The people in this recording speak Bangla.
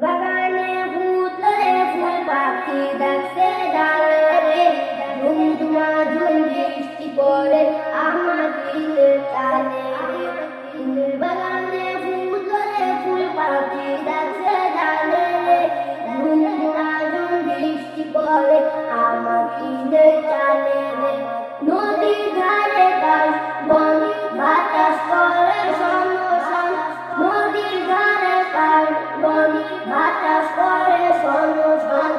বাগানে ফুটলো রে ফুল পাখি ডাকছে ডালে রে ঝুমঝুমা ঝুম বৃষ্টি পড়ে আমার দিলের তালে রে ফুলের বাগানে ফুটলো রে ফুল পাখি ডাকছে ডালে রে ঝুমঝুমা ঝুম বৃষ্টি পড়ে আমার দিলের তালে রে নদীর ধারে ঘাস বন বাতাস করে সমসন নদীর ধারে ঘাস বন বাতাস করে সমসন